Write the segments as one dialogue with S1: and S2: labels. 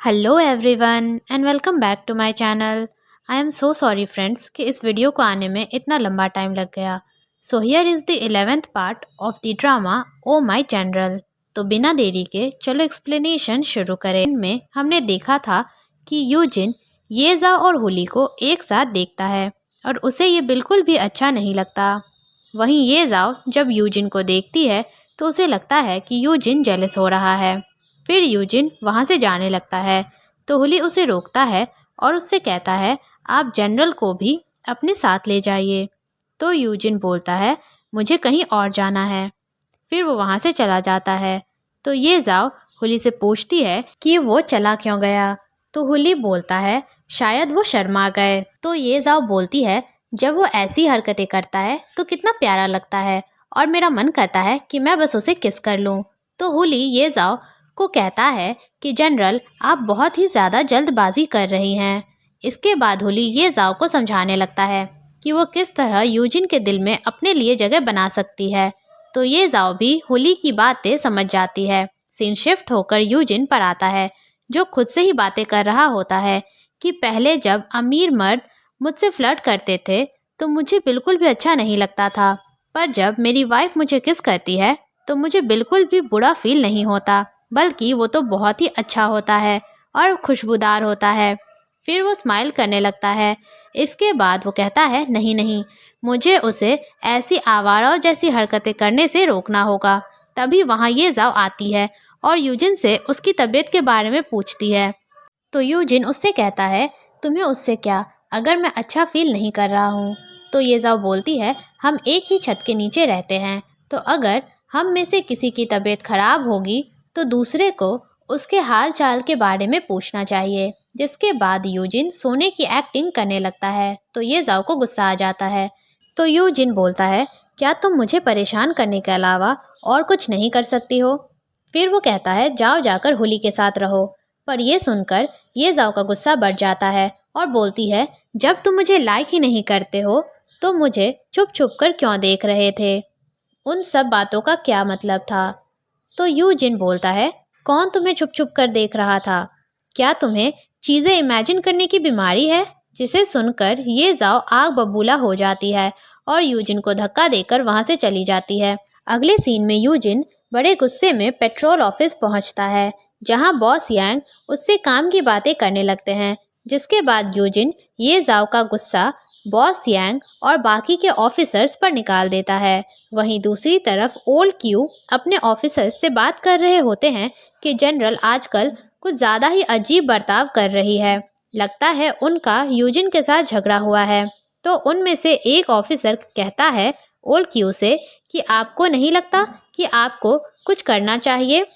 S1: Hello everyone and welcome back to my channel. I am so sorry friends कि इस video को आने में इतना लंबा टाइम लग गया। So here is the 11th part of the drama oh my general. तो बिना देरी के चलो एक्सप्लेनेशन शुरू करें। में हमने देखा था कि यूजिन येज़ाओ और हुली को एक साथ देखता है और उसे ये बिल्कुल भी अच्छा नहीं लगता। वहीं येज़ाओ जब यूजिन को देखती है तो उसे लगता है कि यूजिन जेलस हो रहा है। फिर यूजिन वहाँ से जाने लगता है तो हुली उसे रोकता है और उससे कहता है आप जनरल को भी अपने साथ ले जाइए। तो यूजिन बोलता है मुझे कहीं और जाना है। फिर वो वहाँ से चला जाता है। तो ये जाओ हुली से पूछती है कि वो चला क्यों गया। तो हुली बोलता है शायद वो शर्मा गए। तो ये जाओ बोलती है जब वो ऐसी हरकतें करता है तो कितना प्यारा लगता है और मेरा मन करता है कि मैं बस उसे किस कर लूँ। तो हुली ये जाओ को कहता है कि जनरल आप बहुत ही ज़्यादा जल्दबाजी कर रही हैं। इसके बाद हुली ये जाओ को समझाने लगता है कि वो किस तरह यूजिन के दिल में अपने लिए जगह बना सकती है। तो ये जाओ भी हुली की बातें समझ जाती है। सीन शिफ्ट होकर यूजिन पर आता है जो खुद से ही बातें कर रहा होता है कि पहले जब अमीर मर्द मुझसे फ्लर्ट करते थे तो मुझे बिल्कुल भी अच्छा नहीं लगता था, पर जब मेरी वाइफ मुझे किस करती है तो मुझे बिल्कुल भी बुरा फील नहीं होता, बल्कि वो तो बहुत ही अच्छा होता है और खुशबूदार होता है। फिर वो स्माइल करने लगता है। इसके बाद वो कहता है नहीं नहीं, मुझे उसे ऐसी आवारा जैसी हरकतें करने से रोकना होगा। तभी वहाँ ये जाओ आती है और यूजिन से उसकी तबीयत के बारे में पूछती है। तो यूजिन उससे कहता है तुम्हें उससे क्या, अगर मैं अच्छा फील नहीं कर रहा हूँ। तो ये जाओ बोलती है हम एक ही छत के नीचे रहते हैं, तो अगर हम में से किसी की तबीयत खराब होगी तो दूसरे को उसके हाल चाल के बारे में पूछना चाहिए। जिसके बाद यूजिन सोने की एक्टिंग करने लगता है तो ये जाओ को गुस्सा आ जाता है। तो यूजिन बोलता है क्या तुम मुझे परेशान करने के अलावा और कुछ नहीं कर सकती हो। फिर वो कहता है जाओ जाकर हुली के साथ रहो। पर यह सुनकर ये जाओ का गुस्सा बढ़ जाता है और बोलती है जब तुम मुझे लाइक ही नहीं करते हो तो मुझे छुप छुप कर क्यों देख रहे थे, उन सब बातों का क्या मतलब था। तो यूजिन बोलता है कौन तुम्हें छुप छुप कर देख रहा था, क्या तुम्हें चीज़ें इमेजिन करने की बीमारी है। जिसे सुनकर ये जाओ आग बबूला हो जाती है और यूजिन को धक्का देकर वहाँ से चली जाती है। अगले सीन में यूजिन बड़े गुस्से में पेट्रोल ऑफिस पहुँचता है जहाँ बॉस यांग उससे काम की बातें करने लगते हैं। जिसके बाद यूजिन ये जाओ का गुस्सा बॉस यांग और बाकी के ऑफिसर्स पर निकाल देता है। वहीं दूसरी तरफ ओल्ड क्यू अपने ऑफिसर्स से बात कर रहे होते हैं कि जनरल आजकल कुछ ज़्यादा ही अजीब बर्ताव कर रही है, लगता है उनका यूजिन के साथ झगड़ा हुआ है। तो उनमें से एक ऑफिसर कहता है ओल्ड क्यू से कि आपको नहीं लगता कि आपको कुछ करना चाहिए,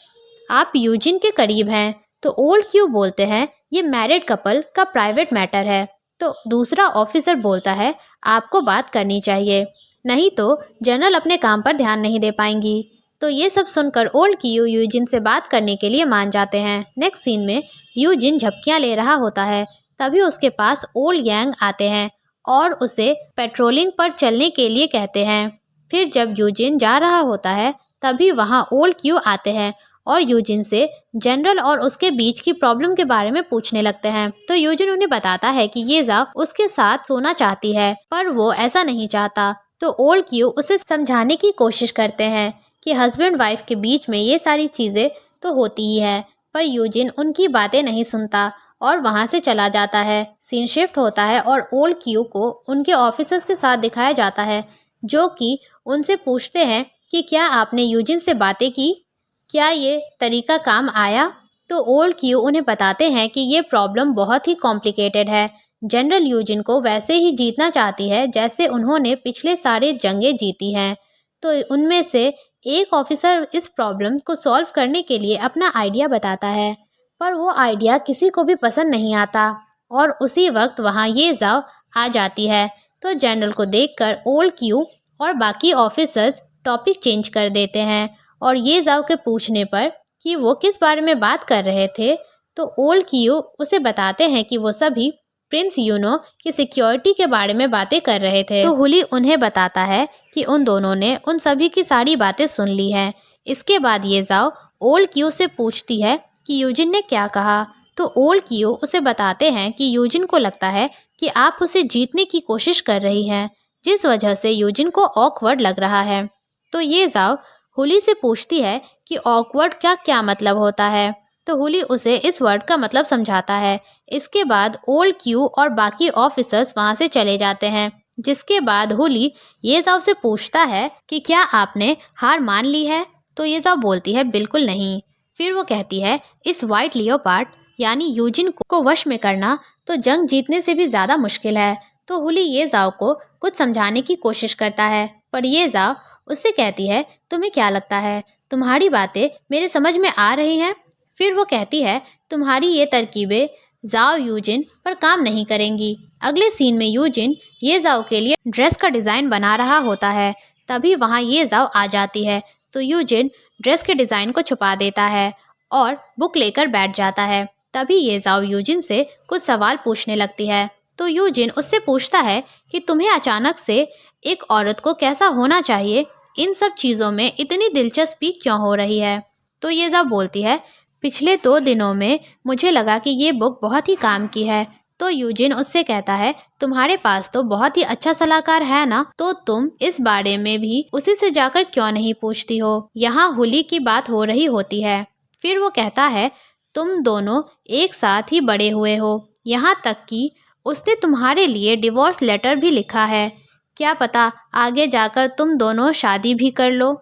S1: आप यूजिन के करीब हैं। तो ओल्ड क्यू बोलते हैं ये मैरिड कपल का प्राइवेट मैटर है। तो दूसरा ऑफिसर बोलता है आपको बात करनी चाहिए, नहीं तो जनरल अपने काम पर ध्यान नहीं दे पाएंगी। तो ये सब सुनकर ओल्ड क्यू यूजिन से बात करने के लिए मान जाते हैं। नेक्स्ट सीन में यूजिन झपकियाँ ले रहा होता है, तभी उसके पास ओल्ड यांग आते हैं और उसे पेट्रोलिंग पर चलने के लिए कहते हैं। फिर जब यूजिन जा रहा होता है तभी वहाँ ओल्ड क्यू आते हैं और यूजिन से जनरल और उसके बीच की प्रॉब्लम के बारे में पूछने लगते हैं। तो यूजिन उन्हें बताता है कि ये जाओ उसके साथ सोना चाहती है पर वो ऐसा नहीं चाहता। तो ओल्ड क्यू उसे समझाने की कोशिश करते हैं कि हस्बैंड वाइफ के बीच में ये सारी चीज़ें तो होती ही है, पर यूजिन उनकी बातें नहीं सुनता और वहाँ से चला जाता है। सीन शिफ्ट होता है और ओल्ड क्यू को उनके ऑफिसर्स के साथ दिखाया जाता है जो कि उनसे पूछते हैं कि क्या आपने यूजिन से बातें की, क्या ये तरीका काम आया। तो ओल्ड क्यू उन्हें बताते हैं कि ये प्रॉब्लम बहुत ही कॉम्प्लिकेटेड है। जनरल यूजिन को वैसे ही जीतना चाहती है जैसे उन्होंने पिछले सारे जंगें जीती हैं। तो उनमें से एक ऑफिसर इस प्रॉब्लम को सॉल्व करने के लिए अपना आइडिया बताता है, पर वो आइडिया किसी को भी पसंद नहीं आता और उसी वक्त वहाँ ये जाओ आ जाती है। तो जनरल को देखकर ओल्ड क्यू और बाकी ऑफिसर्स टॉपिक चेंज कर देते हैं और ये जाओ के पूछने पर कि वो किस बारे में बात कर रहे थे तो ओल्ड क्यू उसे बताते हैं कि वो सभी प्रिंस यूनो की सिक्योरिटी के बारे में बातें कर रहे थे। तो हुली उन्हें बताता है कि उन दोनों ने उन सभी की सारी बातें सुन ली हैं। इसके बाद ये जाओ ओल्ड क्यू से पूछती है कि यूजिन ने क्या कहा। तो ओल्ड कियो उसे बताते हैं कि यूजिन को लगता है कि आप उसे जीतने की कोशिश कर रही हैं, जिस वजह से यूजिन को ऑकवर्ड लग रहा है। तो ये जाओ हुली से पूछती है कि ऑकवर्ड का क्या मतलब होता है। तो हुली उसे इस वर्ड का मतलब समझाता है। इसके बाद ओल्ड क्यू और बाकी ऑफिसर्स वहाँ से चले जाते हैं, जिसके बाद हुली ये जाओ से पूछता है कि क्या आपने हार मान ली है। तो ये जाओ बोलती है बिल्कुल नहीं। फिर वो कहती है इस वाइट लियोपार्ड यानी यूजिन को वश में करना तो जंग जीतने से भी ज़्यादा मुश्किल है। तो हुली ये जाओ को कुछ समझाने की कोशिश करता है, पर ये जाओ उससे कहती है तुम्हें क्या लगता है तुम्हारी बातें मेरे समझ में आ रही हैं। फिर वो कहती है तुम्हारी ये तरकीबें जाओ यूजिन पर काम नहीं करेंगी। अगले सीन में यूजिन ये जाओ के लिए ड्रेस का डिज़ाइन बना रहा होता है, तभी वहाँ ये जाओ आ जाती है। तो यूजिन ड्रेस के डिज़ाइन को छुपा देता है और बुक लेकर बैठ जाता है। तभी ये जाओ यूजिन से कुछ सवाल पूछने लगती है। तो यूजिन उससे पूछता है कि तुम्हें अचानक से एक औरत को कैसा होना चाहिए, इन सब चीज़ों में इतनी दिलचस्पी क्यों हो रही है। तो ये जाओ बोलती है पिछले 2 दिनों में मुझे लगा कि ये बुक बहुत ही काम की है। तो यूजिन उससे कहता है तुम्हारे पास तो बहुत ही अच्छा सलाहकार है ना, तो तुम इस बारे में भी उसी से जाकर क्यों नहीं पूछती हो। यहाँ हुली की बात हो रही होती है। फिर वो कहता है तुम दोनों एक साथ ही बड़े हुए हो, यहाँ तक कि उसने तुम्हारे लिए डिवोर्स लेटर भी लिखा है, क्या पता आगे जाकर तुम दोनों शादी भी कर लो।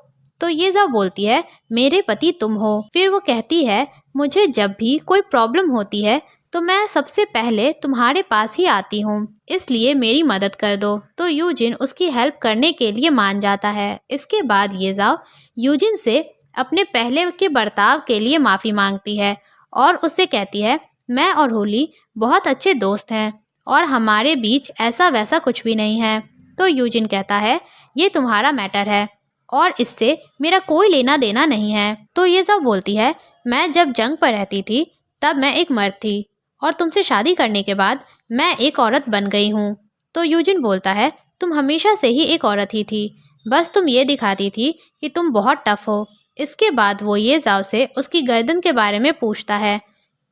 S1: तो ये जब बोलती है मेरे पति तुम हो। फिर वो कहती है मुझे जब भी कोई प्रॉब्लम होती है तो मैं सबसे पहले तुम्हारे पास ही आती हूँ, इसलिए मेरी मदद कर दो। तो यूजिन उसकी हेल्प करने के लिए मान जाता है। इसके बाद ये जाओ यूजिन से अपने पहले के बर्ताव के लिए माफ़ी मांगती है और उससे कहती है मैं और होली बहुत अच्छे दोस्त हैं और हमारे बीच ऐसा वैसा कुछ भी नहीं है। तो यूजिन कहता है ये तुम्हारा मैटर है और इससे मेरा कोई लेना देना नहीं है। तो ये सब बोलती है मैं जब जंग पर रहती थी तब मैं एक मर्द थी और तुमसे शादी करने के बाद मैं एक औरत बन गई हूँ। तो यूजिन बोलता है तुम हमेशा से ही एक औरत ही थी, बस तुम ये दिखाती थी कि तुम बहुत टफ हो। इसके बाद वो ये जाव से उसकी गर्दन के बारे में पूछता है।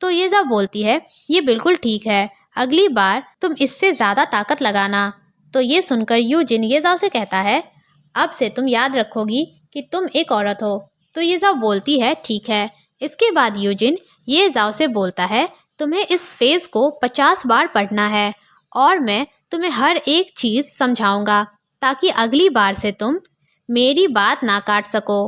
S1: तो ये जाव बोलती है ये बिल्कुल ठीक है, अगली बार तुम इससे ज़्यादा ताकत लगाना। तो ये सुनकर यूजिन ये जाव से कहता है अब से तुम याद रखोगी कि तुम एक औरत हो। तो ये जाव बोलती है ठीक है। इसके बाद यूजिन ये जाव से बोलता है तुम्हें इस फेज को 50 बार पढ़ना है और मैं तुम्हें हर एक चीज़ समझाऊंगा ताकि अगली बार से तुम मेरी बात ना काट सको।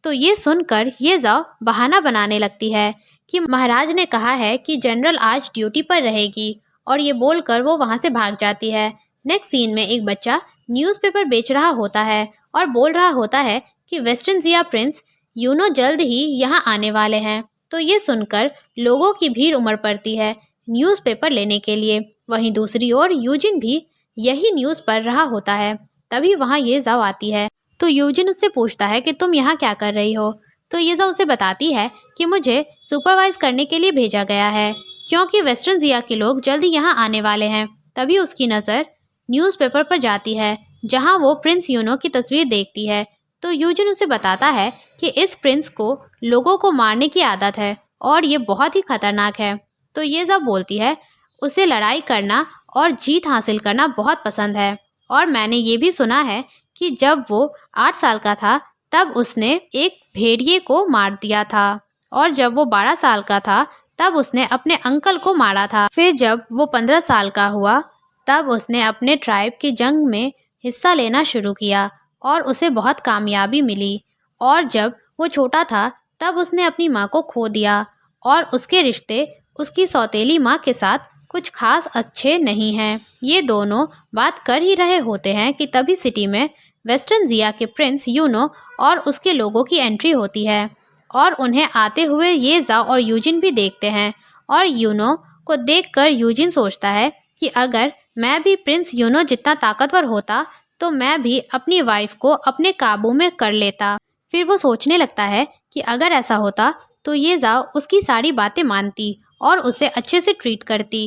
S1: तो ये सुनकर ये जाव बहाना बनाने लगती है कि महाराज ने कहा है कि जनरल आज ड्यूटी पर रहेगी और ये बोलकर वो वहाँ से भाग जाती है। नेक्स्ट सीन में एक बच्चा न्यूज़पेपर बेच रहा होता है और बोल रहा होता है कि वेस्टर्नजिया प्रिंस यूनो जल्द ही यहाँ आने वाले हैं। तो ये सुनकर लोगों की भीड़ उमड़ पड़ती है न्यूज़पेपर लेने के लिए। वहीं दूसरी ओर यूजिन भी यही न्यूज़ पढ़ रहा होता है। तभी वहाँ ये जाव आती है। तो यूजिन उससे पूछता है कि तुम यहाँ क्या कर रही हो। तो ये जाव उसे बताती है कि मुझे सुपरवाइज करने के लिए भेजा गया है क्योंकि वेस्टर्नजिया के लोग जल्द ही यहाँ आने वाले हैं। तभी उसकी नज़र न्यूज़पेपर पर जाती है जहाँ वो प्रिंस यूनो की तस्वीर देखती है। तो यूजिन उसे बताता है कि इस प्रिंस को लोगों को मारने की आदत है और ये बहुत ही खतरनाक है। तो ये सब बोलती है उसे लड़ाई करना और जीत हासिल करना बहुत पसंद है और मैंने ये भी सुना है कि जब वो 8 साल का था तब उसने एक भेड़िए को मार दिया था और जब वो 12 साल का था तब उसने अपने अंकल को मारा था। फिर जब वो 15 साल का हुआ तब उसने अपने ट्राइब की जंग में हिस्सा लेना शुरू किया और उसे बहुत कामयाबी मिली। और जब वो छोटा था तब उसने अपनी माँ को खो दिया और उसके रिश्ते उसकी सौतेली माँ के साथ कुछ खास अच्छे नहीं हैं। ये दोनों बात कर ही रहे होते हैं कि तभी सिटी में वेस्टर्नजिया के प्रिंस यूनो और उसके लोगों की एंट्री होती है और उन्हें आते हुए ये जाव और यूजिन भी देखते हैं। और यूनो को देखकर यूजिन सोचता है कि अगर मैं भी प्रिंस यूनो जितना ताकतवर होता तो मैं भी अपनी वाइफ को अपने काबू में कर लेता। फिर वो सोचने लगता है कि अगर ऐसा होता तो ये जाव उसकी सारी बातें मानती और उसे अच्छे से ट्रीट करती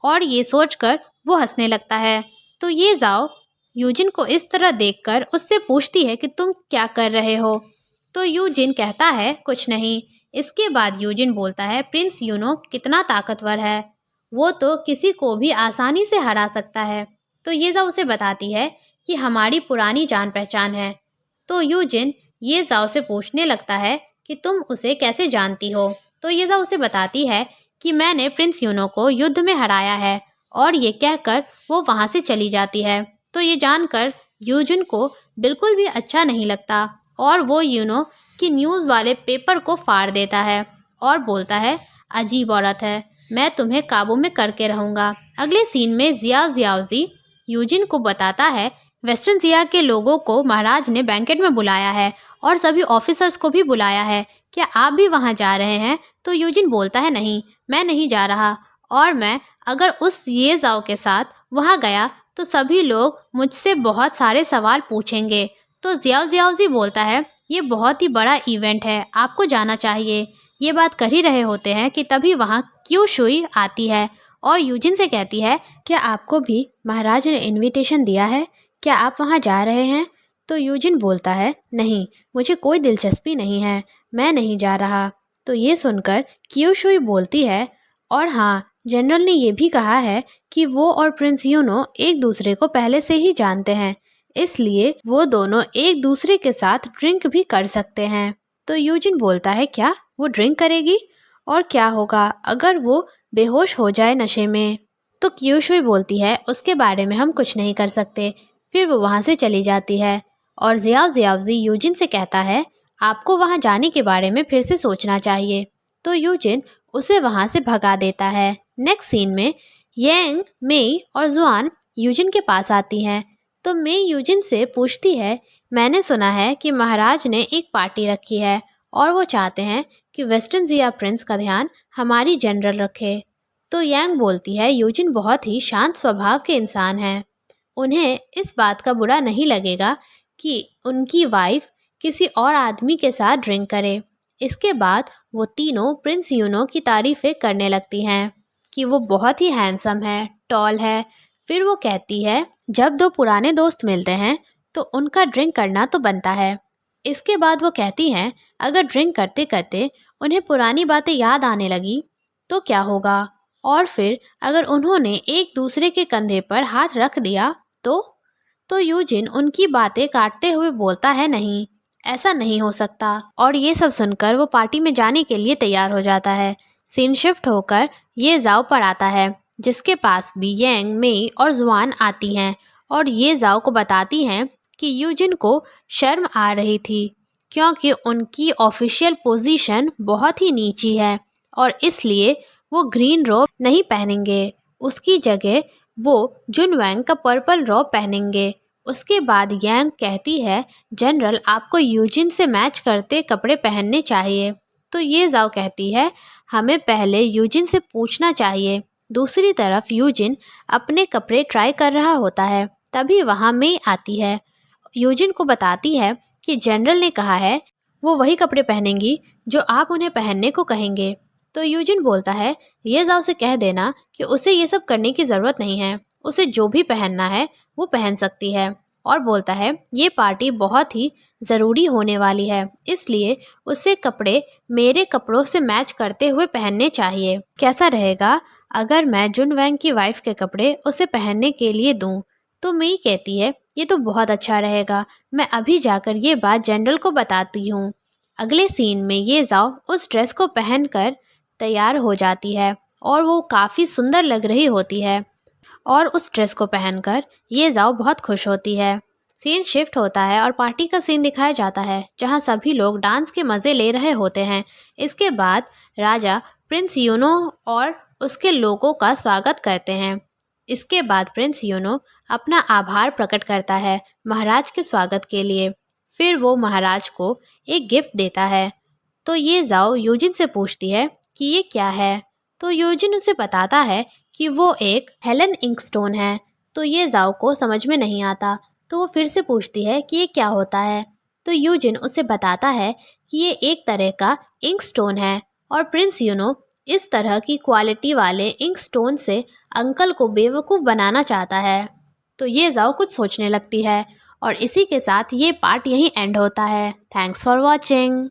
S1: और ये सोचकर वो हंसने लगता है। तो ये जाव यूजिन को इस तरह देखकर उससे पूछती है कि तुम क्या कर रहे हो। तो यूजिन कहता है कुछ नहीं। इसके बाद यूजिन बोलता है, प्रिंस यूनो कितना ताकतवर है, वो तो किसी को भी आसानी से हरा सकता है। तो येजाओ उसे बताती है कि हमारी पुरानी जान पहचान है। तो यूजिन येजाओ से पूछने लगता है कि तुम उसे कैसे जानती हो। तो येजाओ उसे बताती है कि मैंने प्रिंस यूनो को युद्ध में हराया है, और ये कहकर वो वहाँ से चली जाती है। तो ये जानकर यूजिन को बिल्कुल भी अच्छा नहीं लगता और वो यूनो की न्यूज़ वाले पेपर को फाड़ देता है और बोलता है, अजीब औरत है, मैं तुम्हें काबू में करके रहूँगा। अगले सीन में जियाओजी यूजिन को बताता है, वेस्टर्न जिया के लोगों को महाराज ने बैंकेट में बुलाया है और सभी ऑफिसर्स को भी बुलाया है, क्या आप भी वहाँ जा रहे हैं? तो यूजिन बोलता है, नहीं, मैं नहीं जा रहा, और मैं अगर उस येजाओ के साथ वहाँ गया तो सभी लोग मुझसे बहुत सारे सवाल पूछेंगे। तो जियाओजी बोलता है, ये बहुत ही बड़ा इवेंट है, आपको जाना चाहिए। ये बात कर ही रहे होते हैं कि तभी वहाँ क्यूशुई आती है और यूजिन से कहती है, क्या आपको भी महाराज ने इनविटेशन दिया है? क्या आप वहाँ जा रहे हैं? तो यूजिन बोलता है, नहीं, मुझे कोई दिलचस्पी नहीं है, मैं नहीं जा रहा। तो ये सुनकर क्यूशुई बोलती है, और हाँ, जनरल ने ये भी कहा है कि वो और प्रिंस यूनो एक दूसरे को पहले से ही जानते हैं, इसलिए वो दोनों एक दूसरे के साथ ड्रिंक भी कर सकते हैं। तो यूजिन बोलता है, क्या वो ड्रिंक करेगी? और क्या होगा अगर वो बेहोश हो जाए नशे में? तो क्यूशुई बोलती है, उसके बारे में हम कुछ नहीं कर सकते। फिर वो वहाँ से चली जाती है और जियाओजी यूजिन से कहता है, आपको वहाँ जाने के बारे में फिर से सोचना चाहिए। तो यूजिन उसे वहाँ से भगा देता है। नेक्स्ट सीन में यांग, मेई और जुआन यूजिन के पास आती हैं। तो मेई यूजिन से पूछती है, मैंने सुना है कि महाराज ने एक पार्टी रखी है और वो चाहते हैं कि वेस्टर्न जिया प्रिंस का ध्यान हमारी जनरल रखे। तो यांग बोलती है, यूजिन बहुत ही शांत स्वभाव के इंसान हैं, उन्हें इस बात का बुरा नहीं लगेगा कि उनकी वाइफ किसी और आदमी के साथ ड्रिंक करे। इसके बाद वो तीनों प्रिंस यूनो की तारीफ़ें करने लगती हैं कि वो बहुत ही हैंडसम है, टॉल है। फिर वो कहती है, जब दो पुराने दोस्त मिलते हैं तो उनका ड्रिंक करना तो बनता है। इसके बाद वो कहती हैं, अगर ड्रिंक करते करते उन्हें पुरानी बातें याद आने लगी तो क्या होगा, और फिर अगर उन्होंने एक दूसरे के कंधे पर हाथ रख दिया तो यूजिन उनकी बातें काटते हुए बोलता है, नहीं, ऐसा नहीं हो सकता। और ये सब सुनकर वो पार्टी में जाने के लिए तैयार हो जाता है। सीन शिफ्ट होकर ये जाओ पर आता है, जिसके पास भी यांग, मेई और जुआन आती हैं और ये जाओ को बताती हैं कि यूजिन को शर्म आ रही थी क्योंकि उनकी ऑफिशियल पोजीशन बहुत ही नीची है और इसलिए वो ग्रीन रोब नहीं पहनेंगे, उसकी जगह वो जुनवैंग का पर्पल रोब पहनेंगे। उसके बाद यांग कहती है, जनरल आपको यूजिन से मैच करते कपड़े पहनने चाहिए। तो ये जाओ कहती है, हमें पहले यूजिन से पूछना चाहिए। दूसरी तरफ यूजिन अपने कपड़े ट्राई कर रहा होता है, तभी वहाँ मेई आती है। यूजिन को बताती है कि जनरल ने कहा है वो वही कपड़े पहनेंगी जो आप उन्हें पहनने को कहेंगे। तो यूजिन बोलता है, ये जाओ से कह देना कि उसे ये सब करने की ज़रूरत नहीं है, उसे जो भी पहनना है वो पहन सकती है। और बोलता है, ये पार्टी बहुत ही ज़रूरी होने वाली है, इसलिए उसे कपड़े मेरे कपड़ों से मैच करते हुए पहनने चाहिए। कैसा रहेगा अगर मैं जुनवैंग की वाइफ के कपड़े उसे पहनने के लिए दूँ? तो मेई कहती है, ये तो बहुत अच्छा रहेगा, मैं अभी जाकर ये बात जनरल को बताती हूँ। अगले सीन में ये जाओ उस ड्रेस को पहनकर तैयार हो जाती है और वो काफ़ी सुंदर लग रही होती है और उस ड्रेस को पहनकर ये जाओ बहुत खुश होती है। सीन शिफ्ट होता है और पार्टी का सीन दिखाया जाता है जहाँ सभी लोग डांस के मज़े ले रहे होते हैं। इसके बाद राजा प्रिंस यूनो और उसके लोगों का स्वागत करते हैं। इसके बाद प्रिंस यूनो अपना आभार प्रकट करता है महाराज के स्वागत के लिए। फिर वो महाराज को एक गिफ्ट देता है। तो ये जाओ यूजिन से पूछती है कि ये क्या है। तो यूजिन उसे बताता है कि वो एक हेलन इंकस्टोन है। तो ये जाओ को समझ में नहीं आता, तो वो फिर से पूछती है कि ये क्या होता है। तो यूजिन उसे बताता है कि ये एक तरह का इंकस्टोन है और प्रिंस यूनो इस तरह की क्वालिटी वाले इंकस्टोन से अंकल को बेवकूफ़ बनाना चाहता है। तो ये जाओ कुछ सोचने लगती है और इसी के साथ ये पार्ट यहीं एंड होता है। Thanks for watching.